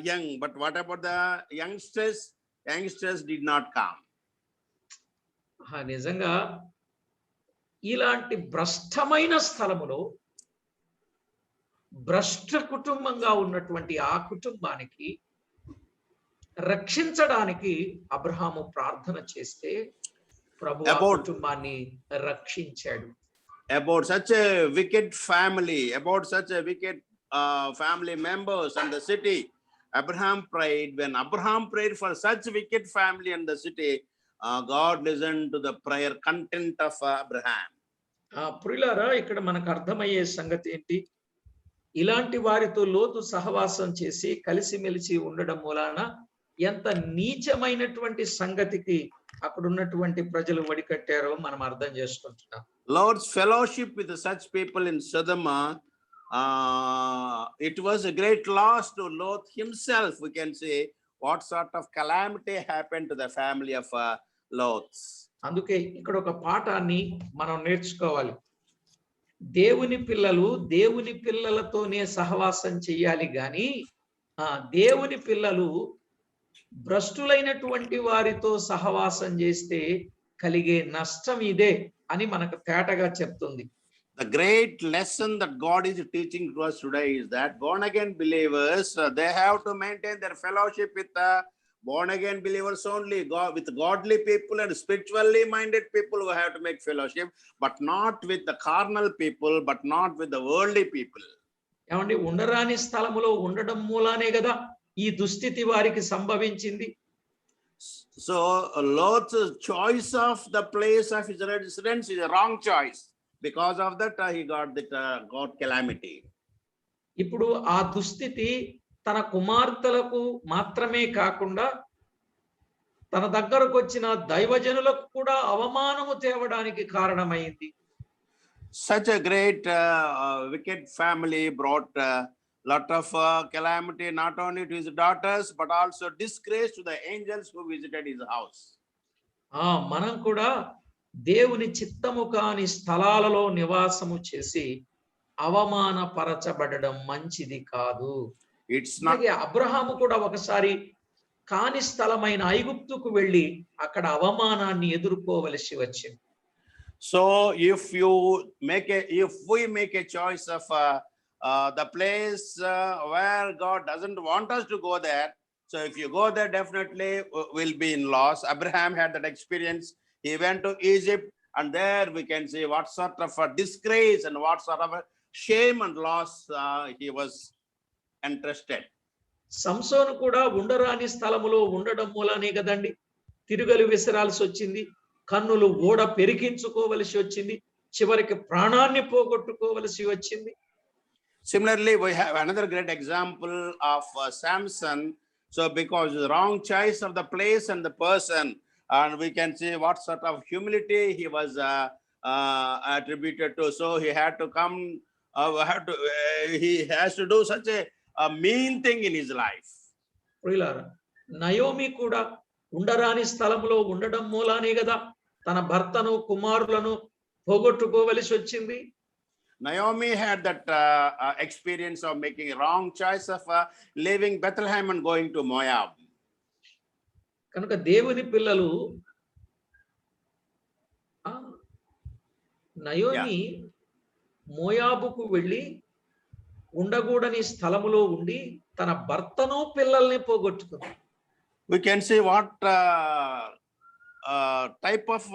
young, but what about the youngsters? Youngsters did not come. నిజంగా ఇలాంటి భ్రష్టమైన స్థలములో భ్రష్ట కుటుంబంగా ఉన్నటువంటి ఆ కుటుంబానికి రక్షించడానికి అబ్రహాము ప్రార్థన చేస్తే ప్రభువు ఆ కుటుంబాన్ని రక్షించాడు. About such a wicked family, about such a wicked family members and the city, Abraham prayed. When Abraham prayed for such wicked family and the city, God listened to the prayer content of Abraham. ప్రియులారా, ఇక్కడ మనకు అర్థమయ్యే సంగతి ఏంటి? ఇలాంటి వారితో లోతు సహవాసం చేసి కలిసిమెలిసి ఉండడం మూలాన ఎంత నీచమైనటువంటి సంగతికి అక్కడ ఉన్నటువంటి ప్రజలు వడికట్టారో మనం అర్థం చేసుకుంటున్నాం. Lord's fellowship with such people in Sodom, it was a great loss to Lot himself. We can say what sort of calamity happened to the family of Lot. అందుకే ఇక్కడ ఒక పాఠాన్ని మనం నేర్చుకోవాలి. దేవుని పిల్లలు దేవుని పిల్లలతోనే సహవాసం చేయాలి గాని దేవుని పిల్లలు భ్రష్టులైనటువంటి వారితో సహవాసం చేస్తే కలిగే నష్టం ఇదే అని మనకు తేటగా చెప్తుంది. The great lesson that God is teaching to us today is that born again believers, they have to maintain their fellowship with born again believers only, with godly people and spiritually minded people who have to make fellowship, but not with the carnal people, but not with the worldly people. ఏమండి, ఉండరాని స్థలములో ఉండడం మూలానే కదా ఈ దుస్థితి వారికి సంభవించింది. So Lot's choice of the place of his residence is a wrong choice. Because of that, he got that God calamity. ఇప్పుడు ఆ దుస్థితి తన కుమార్తెలకు మాత్రమే కాకుండా తన దగ్గరకు వచ్చిన దైవజనులకు కూడా అవమానము తేవడానికి కారణమైంది. Such a great wicked family brought lot of calamity not only to his daughters but also disgrace to the angels who visited his house. మనం కూడా దేవుని చిత్తము కాని స్థలాలలో నివాసము చేసి అవమానపరచబడడం మంచిది కాదు. It's not. అలాగే అబ్రహాము కూడా ఒకసారి కాని స్థలమైన ఐగుప్తుకు వెళ్ళి అక్కడ అవమానాన్ని ఎదుర్కోవలసి వచ్చింది. So if we make a choice of the place where God doesn't want us to go there, so if you go there, definitely will be in loss. Abraham had that experience. He went to Egypt, and there we can see what sort of a disgrace and what sort of a shame and loss he was entrusted. సంసోను కూడా ఉండరాని స్థలములో ఉండడం మూలనే కదండి తిరుగలు విసరాల్సి వచ్చింది, కన్నులు ఓడ పెరిగించుకోవలసి వచ్చింది, చివరికి ప్రాణాన్ని పోగొట్టుకోవలసి వచ్చింది. Similarly, we have another great example of Samson. So because the wrong choice of the place and the person, and we can see what sort of humility he was attributed to. So he had to come, he has to do such a mean thing in his life. ప్రియులారా, Naomi కూడా ఉండరాని స్థలములో ఉండడం మూలానే కదా తన భర్తను కుమారులను పోగొట్టుకోవలసి వచ్చింది. Naomi had that experience of making a wrong choice of leaving Bethlehem and going to Moab. కనుక దేవుని పిల్లలు నయోమి మోయాబుకు వెళ్ళి ఉండకూడని స్థలములో ఉండి తన భర్తను పిల్లల్ని పోగొట్టుకుంది. We can see what type of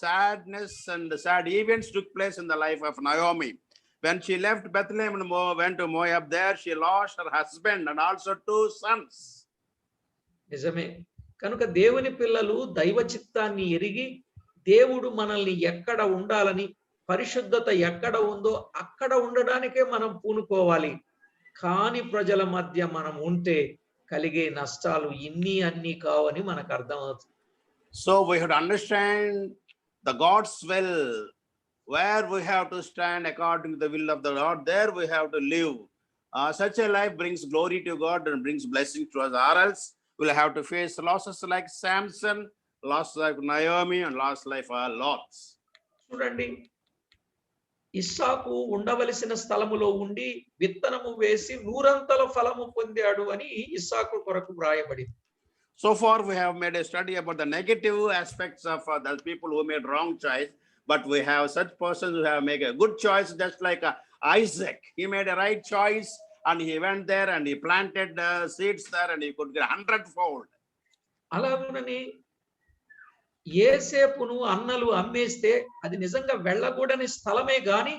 sadness and sad events took place in the life of Naomi. When she left Bethlehem and went to Moab, there she lost her husband and also 2 sons. నిజమే. కనుక దేవుని పిల్లలు దైవ చిత్తాన్ని ఎరిగి దేవుడు మనల్ని ఎక్కడ ఉండాలని, పరిశుద్ధత ఎక్కడ ఉందో అక్కడ ఉండడానికే మనం పూనుకోవాలి. కాని ప్రజల మధ్య మనం ఉంటే కలిగే నష్టాలు ఇన్ని అన్ని కావని మనకు అర్థమవుతుంది. So we have to understand the God's will, where we have to stand according to the will of the Lord, there we have to live. Such a life brings glory to God and brings blessing to us, or else we'll have to face losses like Samson, loss like Naomi, and loss like Lot. చూడండి, ఇస్సాకు ఉండవలసిన స్థలములో ఉండి విత్తనము వేసి 100 ఫలము పొందాడు అని ఇస్సాకు కొరకు వ్రాయబడింది. So far, we have made a study about the negative aspects of the people who made wrong choice, but we have such persons who have made a good choice, just like Isaac. He made a right choice, and he went there and he planted seeds there, and he could get 100-fold. అలాగునని యేసేపును అన్నలు అమ్మేస్తే అది నిజంగా వెళ్ళకూడని స్థలమే గాని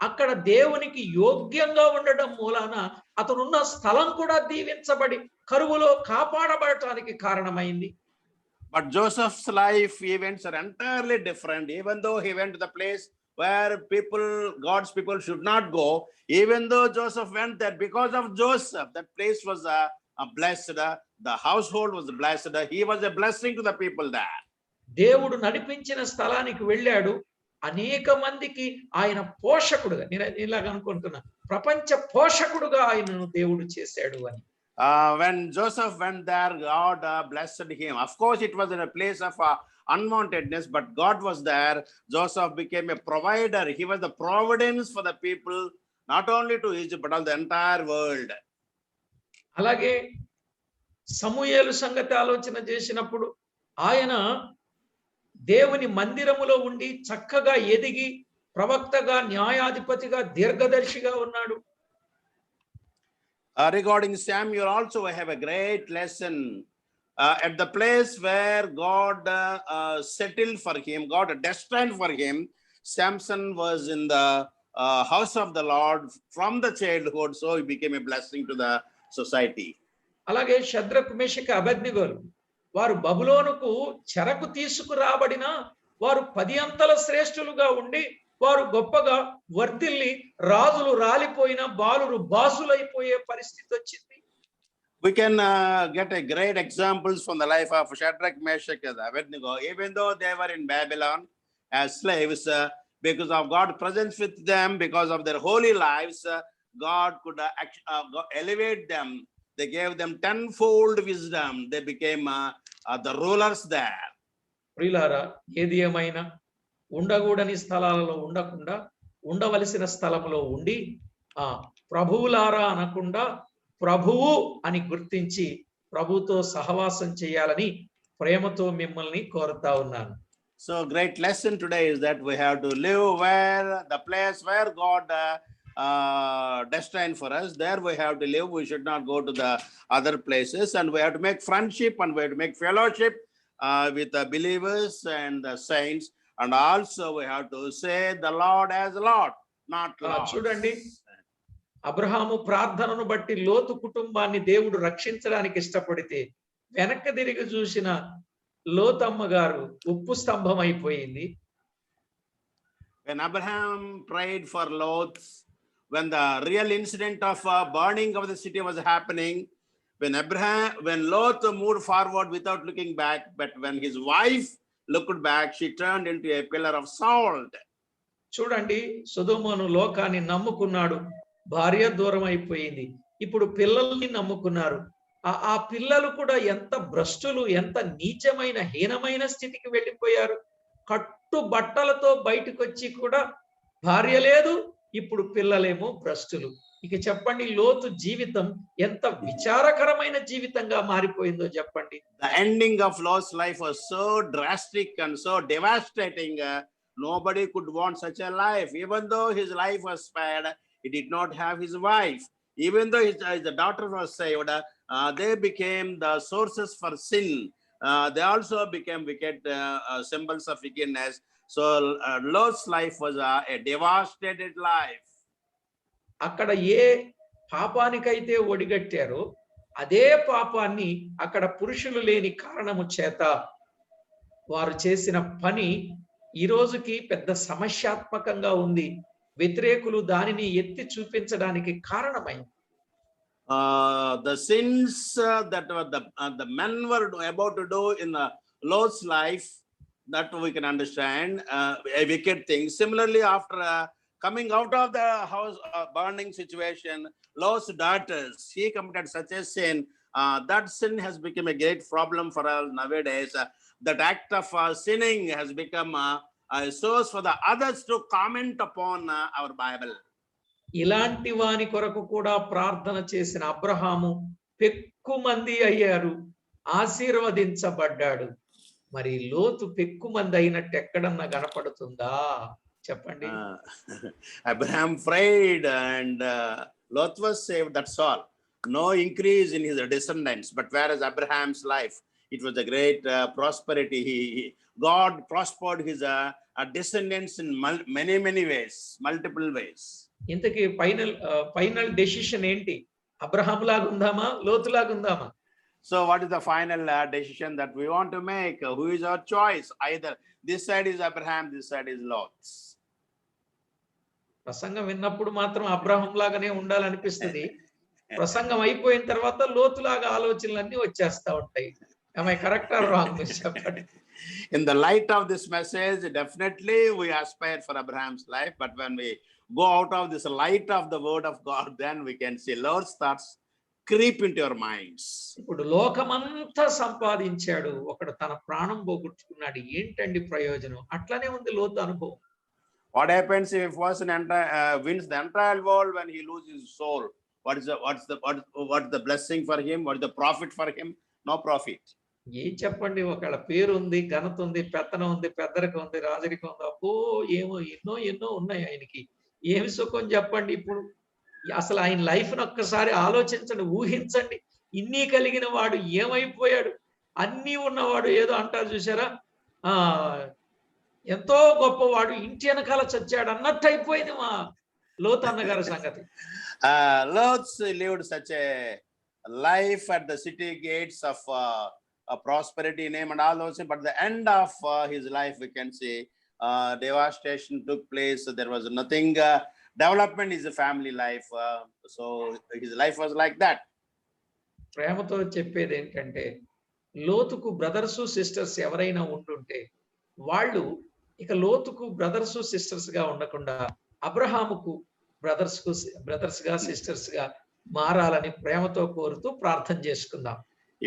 అక్కడ దేవునికి యోగ్యంగా ఉండడం మూలాన అతనున్న స్థలం కూడా దీవించబడి కరువులో కాపాడబడటానికి కారణమైంది. But Joseph's life events are entirely different. Even though he went to the place where God's people should not go, even though Joseph went there, because of Joseph, that place was blessed. The household was blessed. He was a blessing to the people there. దేవుడు నడిపించిన స్థలానికి వెళ్ళాడు. అనేక మందికి ఆయన పోషకుడుగా, నేను ఇలాగ అనుకుంటున్నా, ప్రపంచ పోషకుడుగా ఆయనను దేవుడు చేశాడు అని. When Joseph went there, God blessed him. Of course, it was in a place of unwantedness, but God was there. Joseph became a provider. He was the providence for the people, not only to Egypt, but all the entire world. అలాగే సమూయేలు సంగతి ఆలోచన చేసినప్పుడు ఆయన దేవుని మందిరములో ఉండి చక్కగా ఎదిగి ప్రవక్తగా, న్యాయాధిపతిగా, దీర్ఘదర్శిగా ఉన్నాడు. Regarding Samuel also, I have a great lesson. At the place where God settled for him, God destined for him, Samson was in the house of the Lord from the childhood, so he became a blessing to the society. అలాగే షద్రకు, మేషకు, అబేద్నెగోలు వారు బబులోనుకు చెరకు తీసుకురాబడిన వారు 10 అంతల శ్రేష్ఠులుగా ఉండి వారు గొప్పగా వర్ధిల్లి రాజులు రాలిపోయిన బాలురు బాసులైపోయే పరిస్థితి వచ్చింది. We can get a great examples from the life of Shadrach, Meshach, and Abednego. Even though they were in Babylon as slaves, because of God's presence with them, because of their holy lives, God could elevate them. They gave them tenfold wisdom. They became the rulers there. ప్రియులారా, ఏది ఏమైనా ఉండకూడని స్థలాలలో ఉండకుండా ఉండవలసిన స్థలంలో ఉండి ఆ ప్రభువులారా అనకుండా ప్రభువు అని గుర్తించి ప్రభుతో సహవాసం చేయాలని ప్రేమతో మిమ్మల్ని కోరుతా ఉన్నాను. So great lesson today is that we have to live where the place where God destined for us. There we have to live. We should not go to the other places, and we have to make friendship, and we have to make fellowship with the believers and the saints, and also we have to say the Lord as Lord, not Lord. చూడండి, అబ్రహాము ప్రార్థనను బట్టి లోతు కుటుంబాన్ని దేవుడు రక్షించడానికి ఇష్టపడితే వెనక్కి తిరిగి చూసిన లోతమ్మ గారు ఉప్పు స్తంభం అయిపోయింది. When Abraham prayed for Lot, when the real incident of burning of the city was happening, when Lot moved forward without looking back, but when his wife looked back, she turned into a pillar of salt. చూడండి, సొదొమను లోకాన్ని నమ్ముకున్నాడు, భార్య దూరం అయిపోయింది, ఇప్పుడు పిల్లల్ని నమ్ముకున్నారు. ఆ పిల్లలు కూడా ఎంత భ్రష్టులు, ఎంత నీచమైన హీనమైన స్థితికి వెళ్ళిపోయారు. కట్టు బట్టలతో బయటకు వచ్చి కూడా భార్య లేదు, ఇప్పుడు పిల్లలేమో భ్రష్టులు. ఇక చెప్పండి, లోతు జీవితం ఎంత విచారకరమైన జీవితంగా మారిపోయిందో చెప్పండి. The ending of Lot's life was so drastic and so devastating. Nobody could want such a life. Even though his life was spared, he did not have his wife. Even though his daughter was saved, they became the sources for sin. They also became wicked symbols of wickedness. So Lot's life was a devastated life. అక్కడ ఏ పాపానికైతే ఒడిగట్టారో అదే పాపాన్ని అక్కడ పురుషులు లేని కారణము చేత వారు చేసిన పని ఈ రోజుకి పెద్ద సమస్యాత్మకంగా ఉంది. వ్యతిరేకులు దానిని ఎత్తి చూపించడానికి కారణమైంది. The sins that the men were about to do in Lot's life, that we can understand a wicked thing. Similarly, after coming out of the house burning situation, Lot's daughters, she committed such a sin. That sin has become a great problem for us nowadays. That act of sinning has become a source for the others to comment upon our Bible. ఇలాంటి వాని కొరకు కూడా ప్రార్థన చేసిన అబ్రహాము పెక్కుమంది అయ్యారు, ఆశీర్వదించబడ్డాడు. మరి లోతు పెక్కుమంది అయినట్టు ఎక్కడన్నా కనపడుతుందా చెప్పండి. Abraham prayed and Lot was saved, that's all. No increase in his descendants, but whereas Abraham's life, it was a great prosperity. God prospered his descendants in many ways, multiple ways. ఇంతకీ final decision ఏంటి? Abraham లాగా ఉందామా, లోతు లాగా ఉందామా? So what is the final decision that we want to make? Who is our choice? Either this side is Abraham, this side is Lot. ప్రసంగం విన్నప్పుడు మాత్రం అబ్రహాం లాగానే ఉండాలనిపిస్తుంది. ప్రసంగం అయిపోయిన తర్వాత లోతులాగా ఆలోచనలన్నీ వచ్చేస్తా ఉంటాయి. Am I correct or wrong? In the light of this message, definitely we aspire for Abraham's life, but when we go out of this light of the word of God, then we can see Lord's thoughts creep into your minds. ఇప్పుడు లోకమంతా సంపాదించాడు, ఒకడు తన ప్రాణం పోగొట్టుకున్నాడు, ఏంటండి ప్రయోజనం? అట్లనే ఉంది లోతు అనుభవం. What happens if a person wins the entire world when he loses his soul? What's the blessing for him? What is the profit for him? No profit. ఏం చెప్పండి, ఒకళ్ళ పేరు ఉంది, ఘనత ఉంది, పెత్తనం ఉంది, పెద్దరికం ఉంది, రాజరికం ఉంది, అబ్బో ఏమో ఎన్నో ఉన్నాయి ఆయనకి. ఏమి సుఖం చెప్పండి? ఇప్పుడు అసలు ఆయన లైఫ్ ను ఒక్కసారి ఆలోచించండి, ఊహించండి. ఇన్ని కలిగిన వాడు ఏమైపోయాడు? అన్నీ ఉన్నవాడు ఏదో అంటారు చూసారా, ఎంతో గొప్పవాడు ఇంటి వెనకాల చచ్చాడు అన్నట్టు అయిపోయింది మా లోతు అన్నగారి సంగతి. Lot lived such a life at the city gates of prosperity, name and all those, but the end of his life, we can see devastation took place. There was nothing development in his family life, so his life was like that. ప్రేమతో చెప్పేది ఏంటంటే, లోతుకు brothers sisters ఎవరైనా ఉంటుంటే వాళ్ళు ఇక లోతుకు brothers sisters గా ఉండకుండా అబ్రహాముకు బ్రదర్స్ గా సిస్టర్స్ గా మారాలని ప్రేమతో కోరుతూ ప్రార్థన చేసుకుందాం.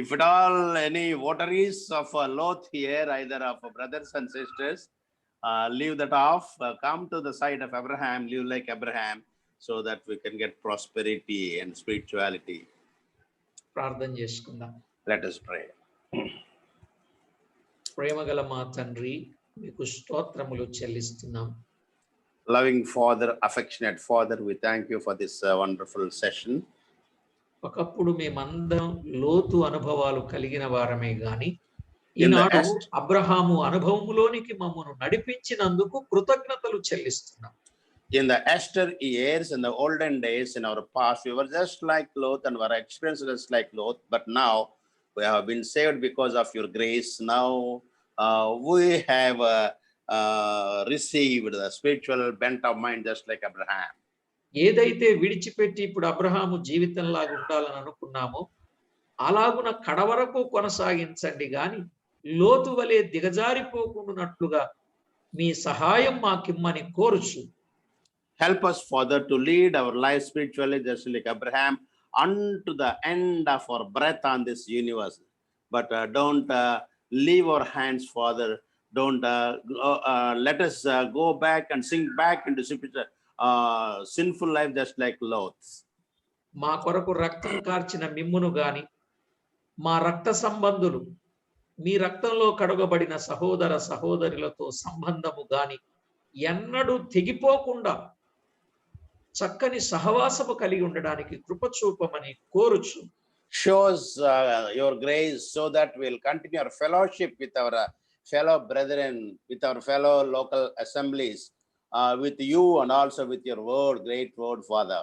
If at all any votaries of Lot here, either of brothers and sisters, leave that off, come to the side of Abraham, live like Abraham, so that we can get prosperity and spirituality. ప్రార్థన చేసుకుందాం. Let us pray. ప్రేమగల మా తండ్రి, మీకు స్తోత్రములు చెల్లిస్తున్నాం. Loving Father, affectionate Father, we thank you for this wonderful session. ఒకప్పుడు మేమందరం లోతు అనుభవాలు కలిగిన వారమే గాని In the Eenadu Est- Abraham అనుభవములోనికి మమ్మను నడిపించినందుకు కృతజ్ఞతలు చెల్లిస్తున్నాం. In the Esther years, in the olden days, in our past, we were just like Lot and were experienced just like Lot, but now we have been saved because of your grace. Now we have received the spiritual bent of mind just like Abraham. ఏదైతే విడిచిపెట్టి ఇప్పుడు అబ్రహాము జీవితంలాగా ఉండాలని అనుకున్నామో అలాగున కడవరకు కొనసాగించండి గాని లోతు వలె దిగజారిపోకుండానట్లుగా మీ సహాయం మాకిమ్మని కోరుచు. Help us, Father, to lead our life spiritually just like Abraham unto the end of our breath on this universe. But don't leave our hands, Father. Don't let us go back and sink back into sinful life just like Lot. మా కొరకు రక్తం కార్చిన మిమ్మును గాని మా రక్త సంబంధులు మీ రక్తంలో కడగబడిన సహోదర సహోదరులతో సంబంధము గాని ఎన్నడూ తెగిపోకుండా చక్కని సహవాసము కలిగి ఉండడానికి కృప చూపమని కోరుచు. Show us your grace so that we'll continue our fellowship with our fellow brethren, with our fellow local assemblies, with you and also with your word, great word, Father.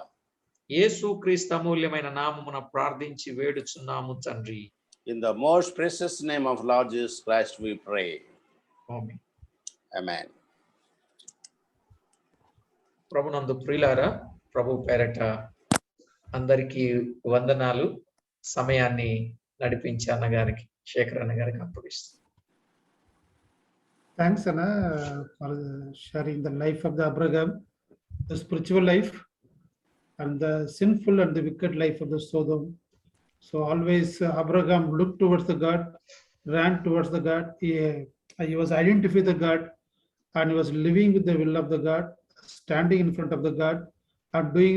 యేసు క్రీస్తు అమూల్యమైన నామమున ప్రార్థించి వేడుచున్నాము తండ్రి. In the most precious name of Lord Jesus Christ, we pray. Amen. Amen. ప్రభునందు ప్రియులారా, ప్రభు పేరట అందరికీ వందనాలు. సమయాన్ని నడిపించి అన్నగారికి, శేఖర్ అన్న గారికి అప్పగిస్తాను. Thanks, Anna, for sharing the life of the Abraham, the spiritual life, and the sinful and the wicked life of the Sodom. So always Abraham looked towards the God, ran towards the God. He was identified the God, and he was living with the will of the God, standing in front of the God, and doing